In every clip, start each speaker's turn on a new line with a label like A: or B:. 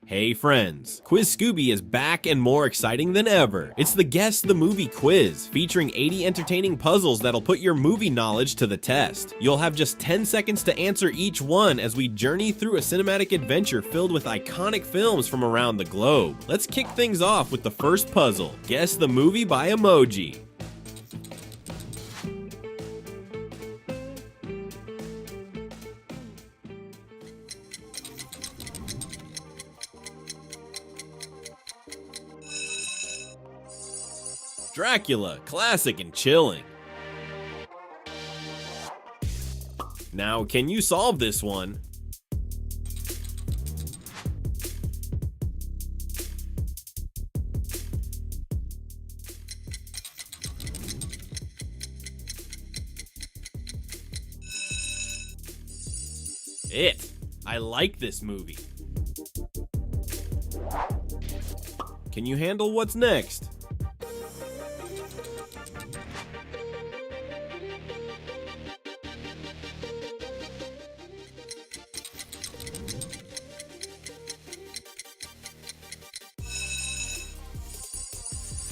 A: Hey friends, Quiz Scooby is back and more exciting than ever. It's the Guess the Movie quiz, featuring 80 entertaining puzzles that'll put your movie knowledge to the test. You'll have just 10 seconds to answer each one as we journey through a cinematic adventure filled with iconic films from around the globe. Let's kick things off with the first puzzle, Guess the Movie by Emoji. Dracula, classic and chilling. Now, can you solve this one? It. I like this movie. Can you handle what's next?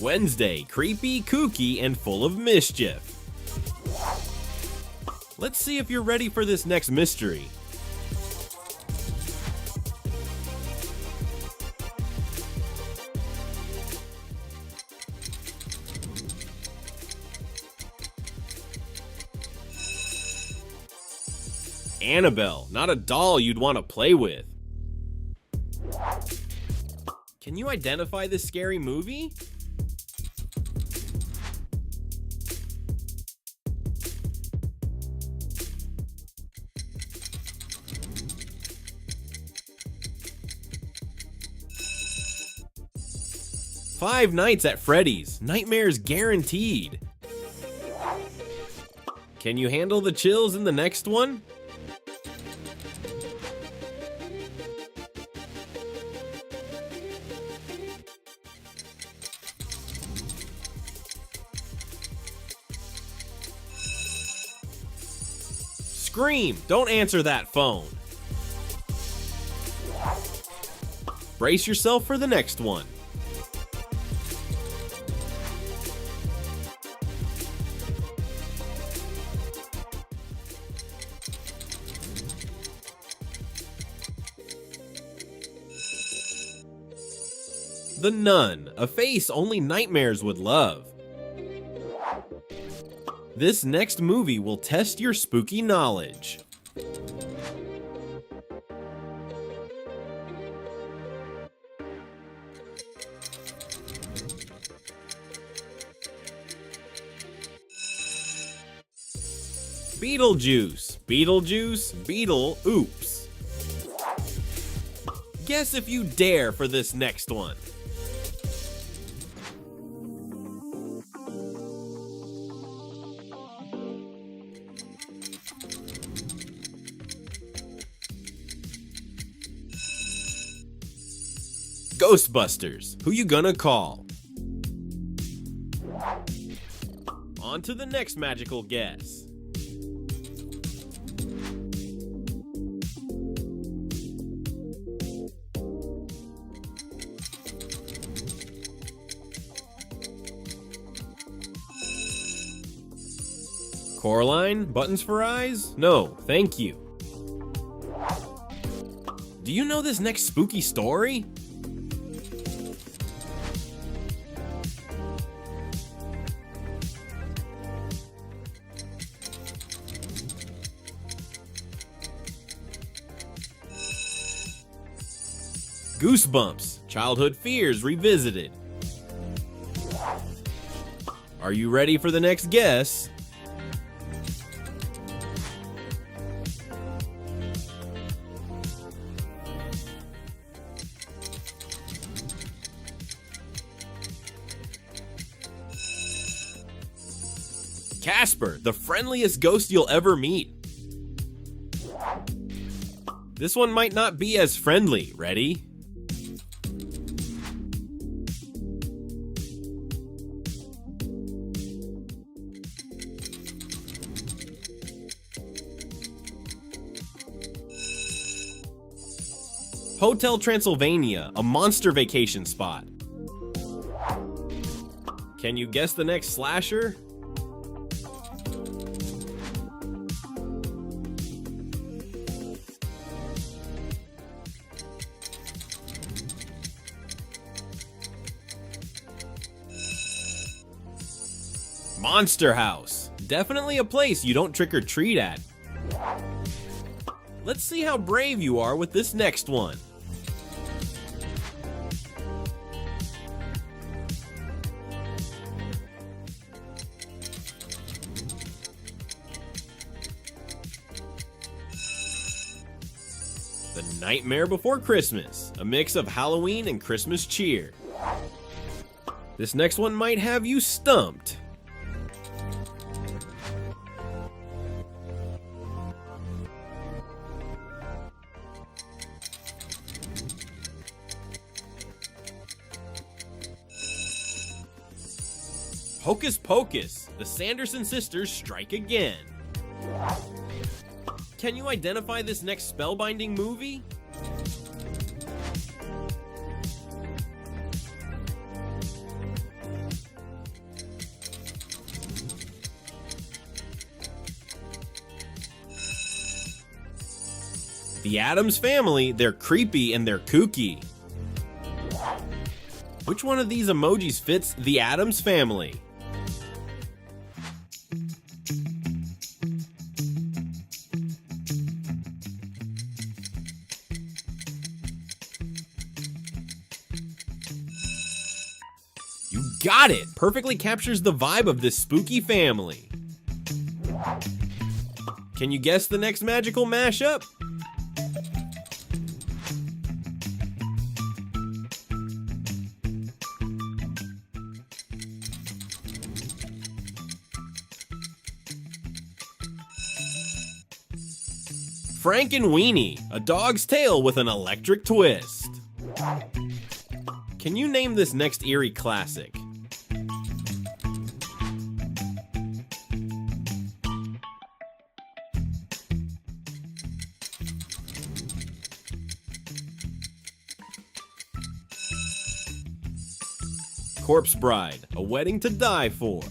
A: Wednesday, creepy, kooky, and full of mischief. Let's see if you're ready for this next mystery. Annabelle, not a doll you'd want to play with. Can you identify this scary movie? Five Nights at Freddy's, nightmares guaranteed. Can you handle the chills in the next one? Scream! Don't answer that phone. Brace yourself for the next one. The Nun, a face only nightmares would love. This next movie will test your spooky knowledge. Beetlejuice, Beetlejuice, Beetle, oops. Guess if you dare for this next one. Ghostbusters, who you gonna call? On to the next magical guess. Coraline, buttons for eyes? No, thank you. Do you know this next spooky story? Goosebumps, childhood fears revisited. Are you ready for the next guess? Casper, the friendliest ghost you'll ever meet. This one might not be as friendly. Ready? Hotel Transylvania, a monster vacation spot. Can you guess the next slasher? Monster House. Definitely a place you don't trick or treat at. Let's see how brave you are with this next one. The Nightmare Before Christmas, a mix of Halloween and Christmas cheer. This next one might have you stumped. Hocus Pocus, the Sanderson sisters strike again. Can you identify this next spellbinding movie? The Addams Family, they're creepy and they're kooky. Which one of these emojis fits the Addams Family? You got it! Perfectly captures the vibe of this spooky family. Can you guess the next magical mashup? Frankenweenie, a dog's tale with an electric twist. Can you name this next eerie classic? Corpse Bride, a wedding to die for.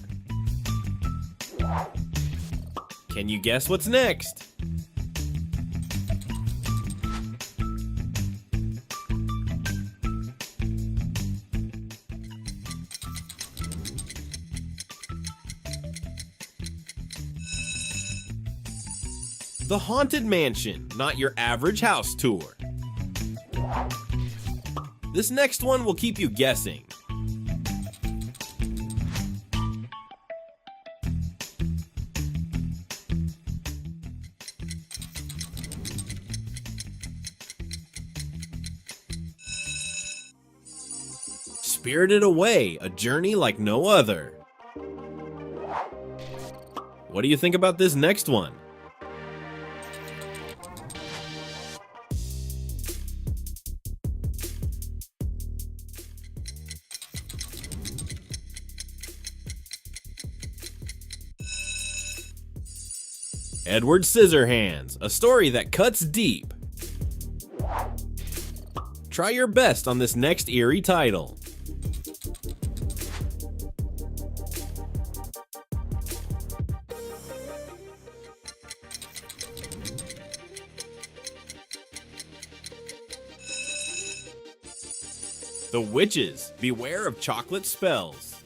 A: Can you guess what's next? The Haunted Mansion, not your average house tour. This next one will keep you guessing. Spirited Away, a journey like no other. What do you think about this next one? Edward Scissorhands, a story that cuts deep. Try your best on this next eerie title. The Witches, beware of chocolate spells.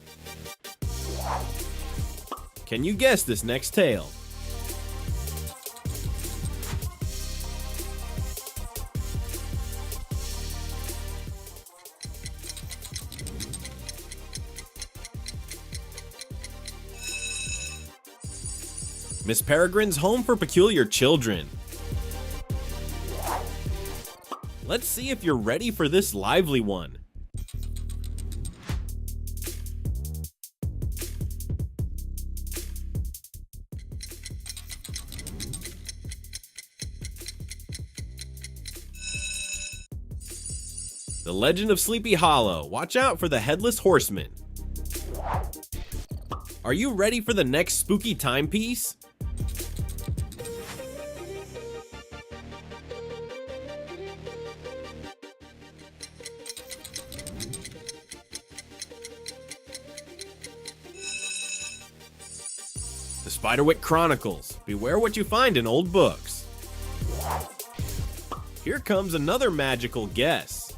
A: Can you guess this next tale? Miss Peregrine's Home for Peculiar Children. Let's see if you're ready for this lively one. The Legend of Sleepy Hollow. Watch out for the Headless Horseman. Are you ready for the next spooky timepiece? The Spiderwick Chronicles. Beware what you find in old books. Here comes another magical guess.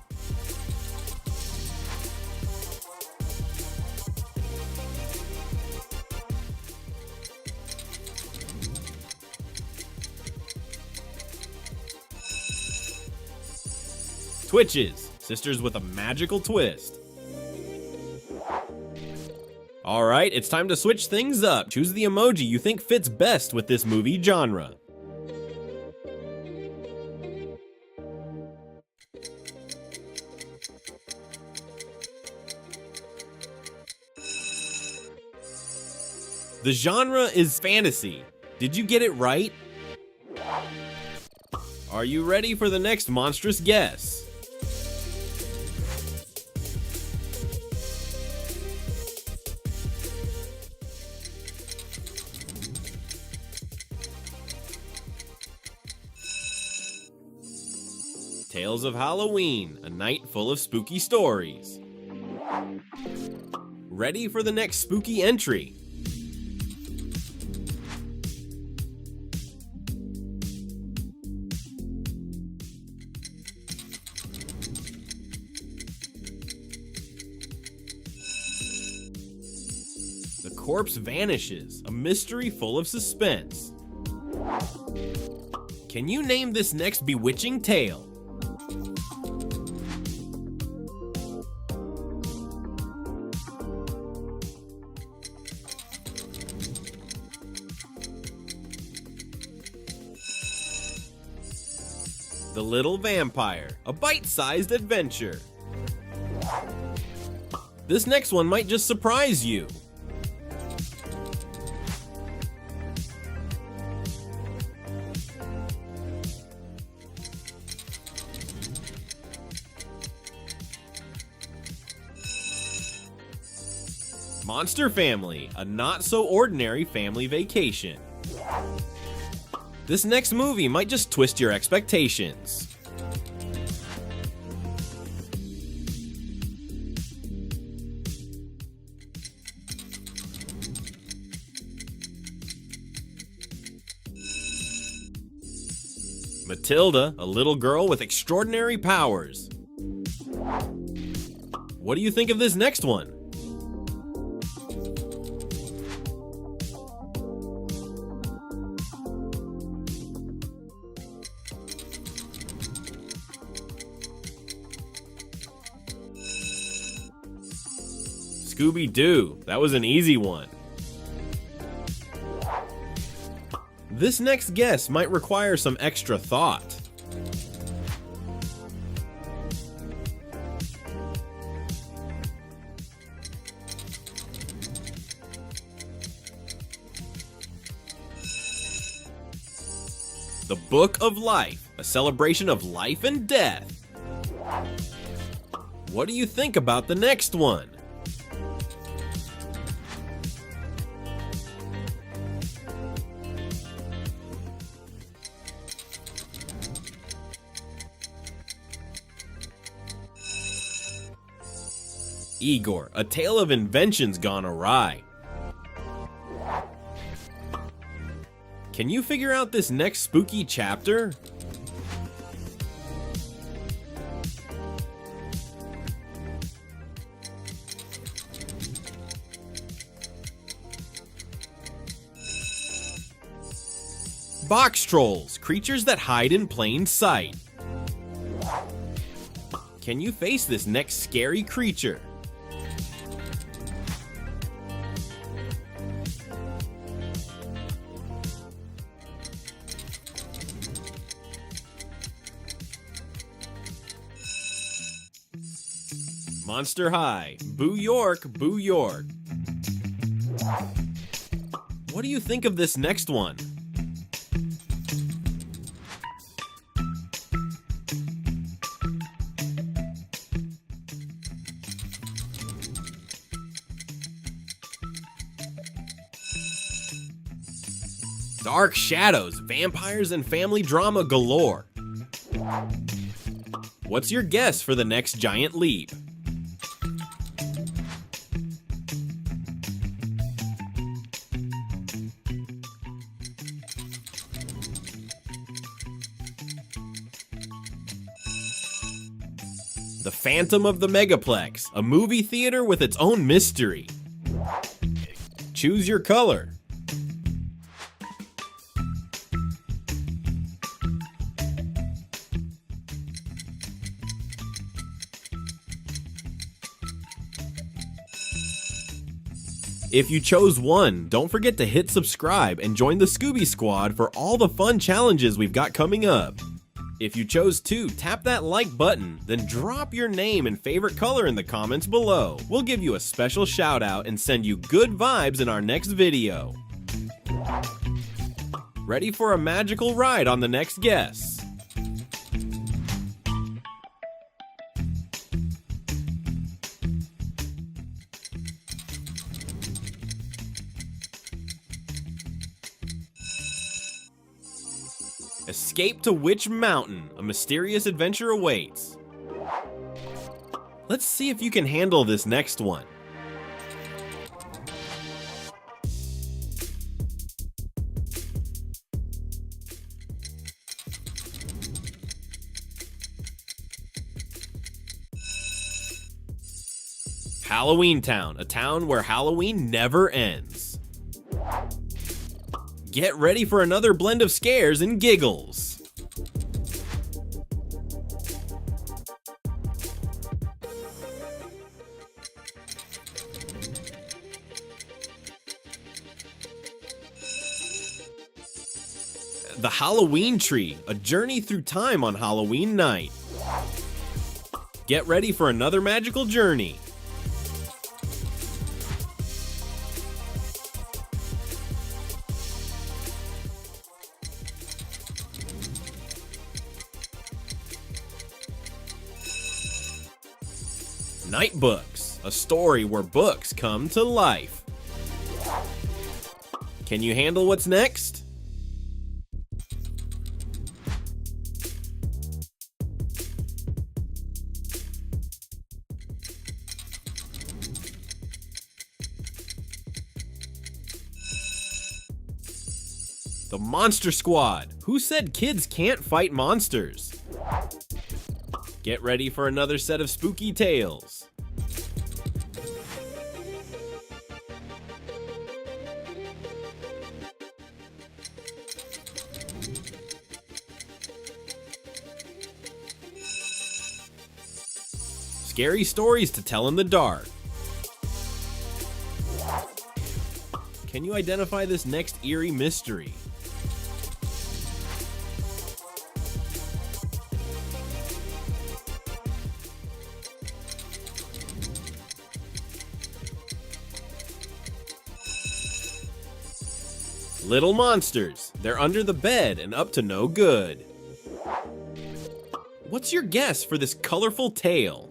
A: Twitches, sisters with a magical twist. Alright, it's time to switch things up. Choose the emoji you think fits best with this movie genre. The genre is fantasy. Did you get it right? Are you ready for the next monstrous guess? Tales of Halloween, a night full of spooky stories. Ready for the next spooky entry? The corpse vanishes, a mystery full of suspense. Can you name this next bewitching tale? The Little Vampire, a bite-sized adventure. This next one might just surprise you. Monster Family, a not-so-ordinary family vacation. This next movie might just twist your expectations. Matilda, a little girl with extraordinary powers. What do you think of this next one? Scooby-Doo, that was an easy one. This next guess might require some extra thought. The Book of Life, a celebration of life and death. What do you think about the next one? Igor, a tale of inventions gone awry. Can you figure out this next spooky chapter? Box trolls, creatures that hide in plain sight. Can you face this next scary creature? Monster High, Boo York, Boo York. What do you think of this next one? Dark Shadows, vampires and family drama galore. What's your guess for the next giant leap? The Phantom of the Megaplex, a movie theater with its own mystery. Choose your color. If you chose 1, don't forget to hit subscribe and join the Scooby Squad for all the fun challenges we've got coming up. If you chose 2, tap that like button, then drop your name and favorite color in the comments below. We'll give you a special shout out and send you good vibes in our next video. Ready for a magical ride on the next guess? Escape to which mountain? A mysterious adventure awaits. Let's see if you can handle this next one. Halloween Town, a town where Halloween never ends. Get ready for another blend of scares and giggles. The Halloween Tree, a journey through time on Halloween night. Get ready for another magical journey. Night Books, a story where books come to life. Can you handle what's next? The Monster Squad. Who said kids can't fight monsters? Get ready for another set of spooky tales. Scary stories to tell in the dark. Can you identify this next eerie mystery? Little monsters. They're under the bed and up to no good. What's your guess for this colorful tale?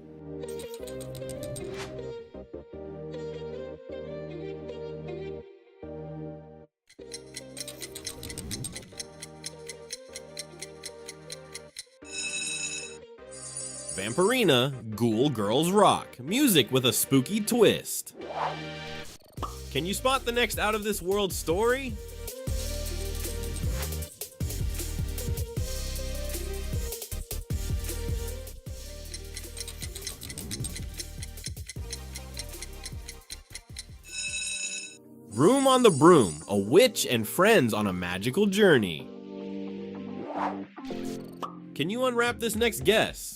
A: Vampirina, Ghoul Girls Rock. Music with a spooky twist. Can you spot the next out of this world story? Room on the Broom, a witch and friends on a magical journey. Can you unwrap this next guess?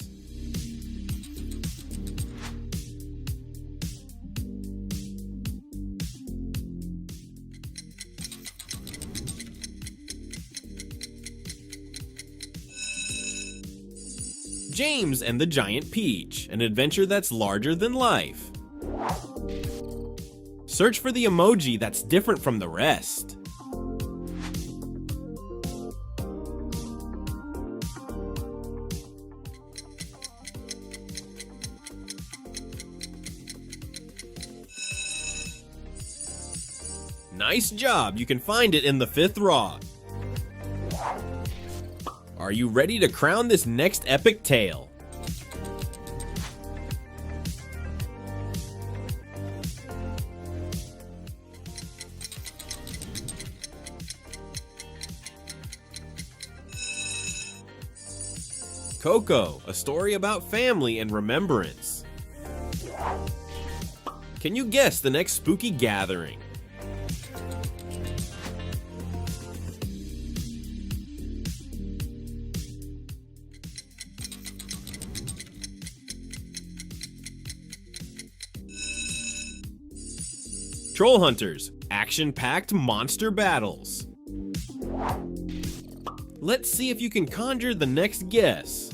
A: James and the Giant Peach, an adventure that's larger than life. Search for the emoji that's different from the rest. Nice job, you can find it in the 5th rod. Are you ready to crown this next epic tale? Coco, a story about family and remembrance. Can you guess the next spooky gathering? Troll Hunters, action-packed monster battles. Let's see if you can conjure the next guess.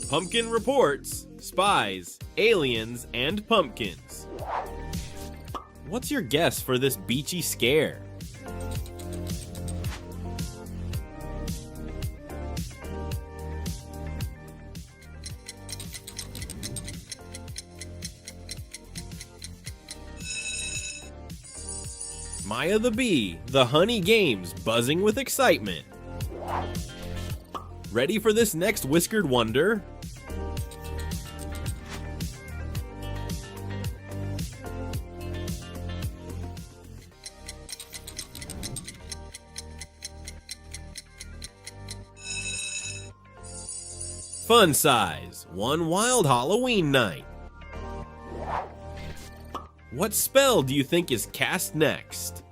A: Pumpkin reports, spies, aliens, and pumpkins. What's your guess for this beachy scare? Maya the Bee, the honey games buzzing with excitement. Ready for this next whiskered wonder? Fun size, one wild Halloween night. What spell do you think is cast next?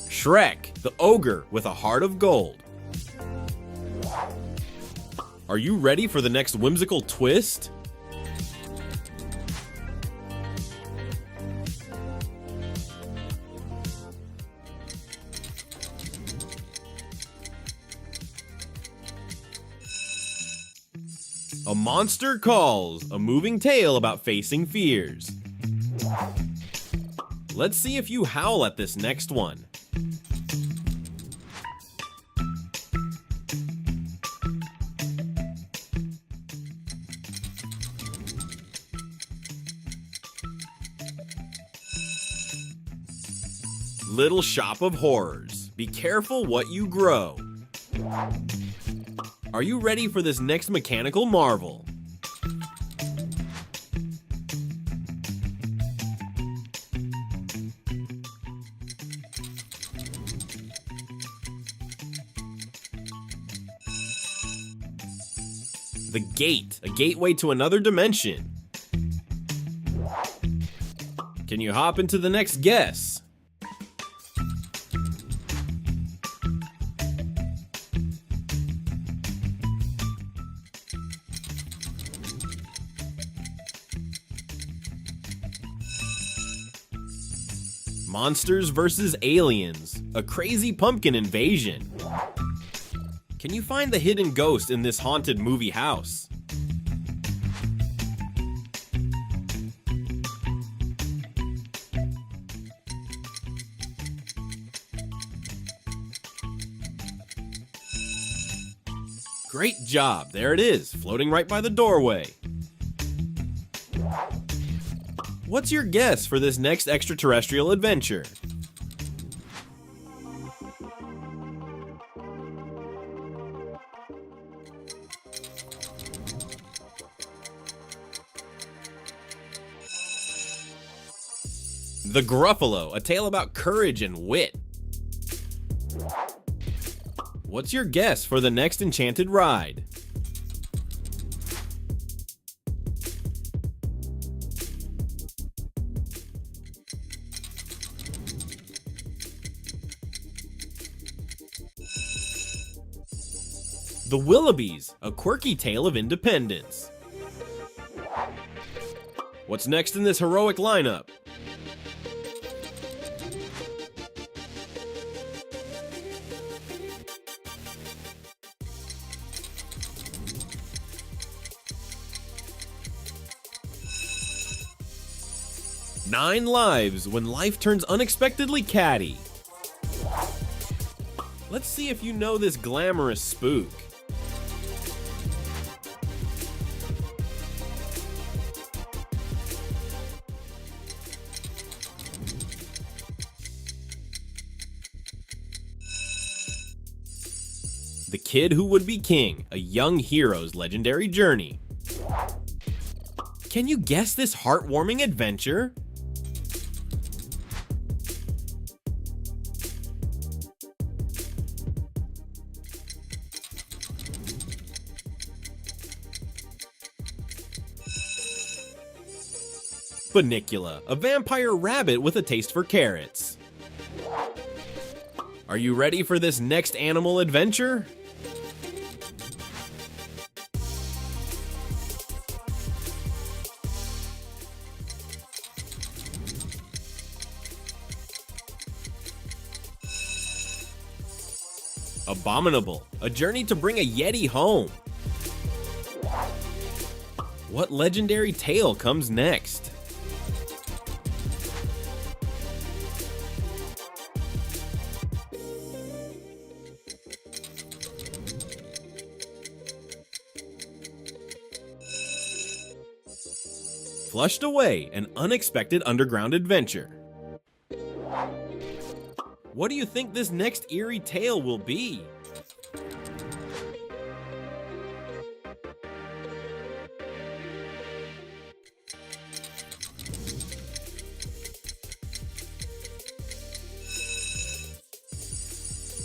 A: Shrek, the ogre with a heart of gold. Are you ready for the next whimsical twist? A Monster Calls, a moving tale about facing fears. Let's see if you howl at this next one. Little Shop of Horrors, be careful what you grow. Are you ready for this next mechanical marvel? The Gate, a gateway to another dimension. Can you hop into the next guess? Monsters vs. Aliens, a crazy pumpkin invasion. Can you find the hidden ghost in this haunted movie house? Great job, there it is, floating right by the doorway. What's your guess for this next extraterrestrial adventure? The Gruffalo, a tale about courage and wit. What's your guess for the next enchanted ride? The Willoughbys, a quirky tale of independence. What's next in this heroic lineup? Nine lives when life turns unexpectedly catty. Let's see if you know this glamorous spook. The Kid Who Would Be King, a young hero's legendary journey. Can you guess this heartwarming adventure? Bunnicula, a vampire rabbit with a taste for carrots. Are you ready for this next animal adventure? Abominable, a journey to bring a Yeti home. What legendary tale comes next? Flushed Away, an unexpected underground adventure. What do you think this next eerie tale will be?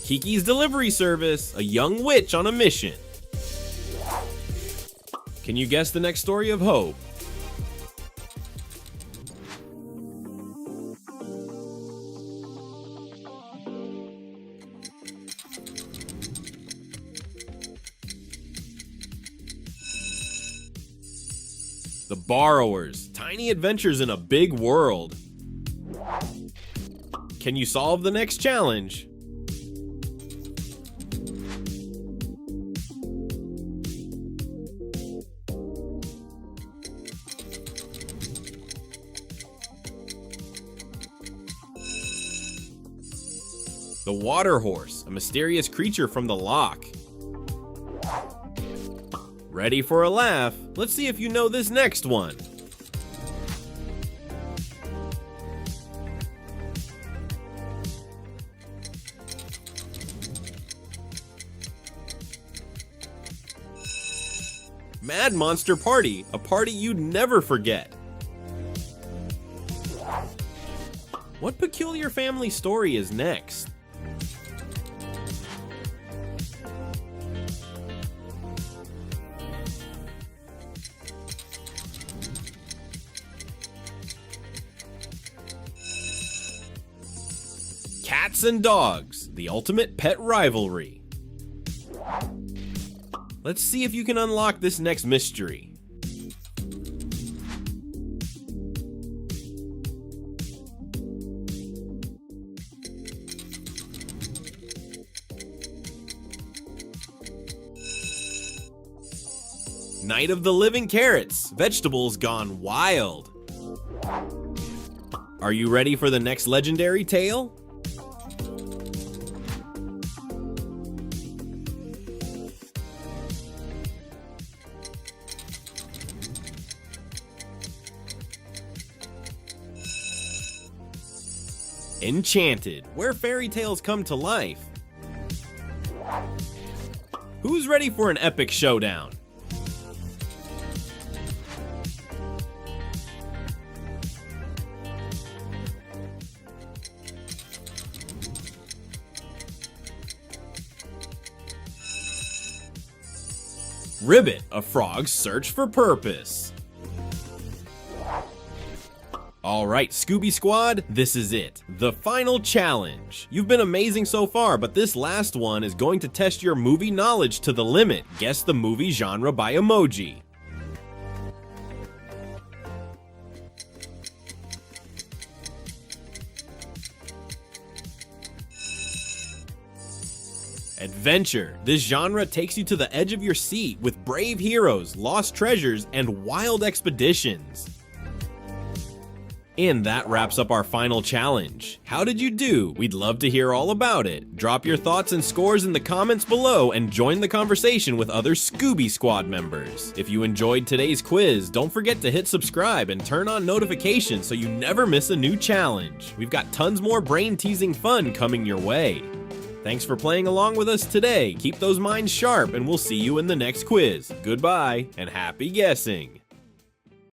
A: Kiki's Delivery Service, a young witch on a mission. Can you guess the next story of hope? The Borrowers, tiny adventures in a big world. Can you solve the next challenge? The Water Horse, a mysterious creature from the loch. Ready for a laugh? Let's see if you know this next one. Mad Monster Party, a party you'd never forget. What peculiar family story is next? Cats and Dogs, the ultimate pet rivalry. Let's see if you can unlock this next mystery. Night of the Living Carrots, vegetables gone wild. Are you ready for the next legendary tale? Enchanted, where fairy tales come to life. Who's ready for an epic showdown? Ribbit, a frog's search for purpose. Alright, Scooby Squad, this is it. The final challenge. You've been amazing so far, but this last one is going to test your movie knowledge to the limit. Guess the movie genre by emoji. Adventure. This genre takes you to the edge of your seat with brave heroes, lost treasures, and wild expeditions. And that wraps up our final challenge. How did you do? We'd love to hear all about it. Drop your thoughts and scores in the comments below and join the conversation with other Scooby Squad members. If you enjoyed today's quiz, don't forget to hit subscribe and turn on notifications so you never miss a new challenge. We've got tons more brain-teasing fun coming your way. Thanks for playing along with us today. Keep those minds sharp, and we'll see you in the next quiz. Goodbye, and happy guessing!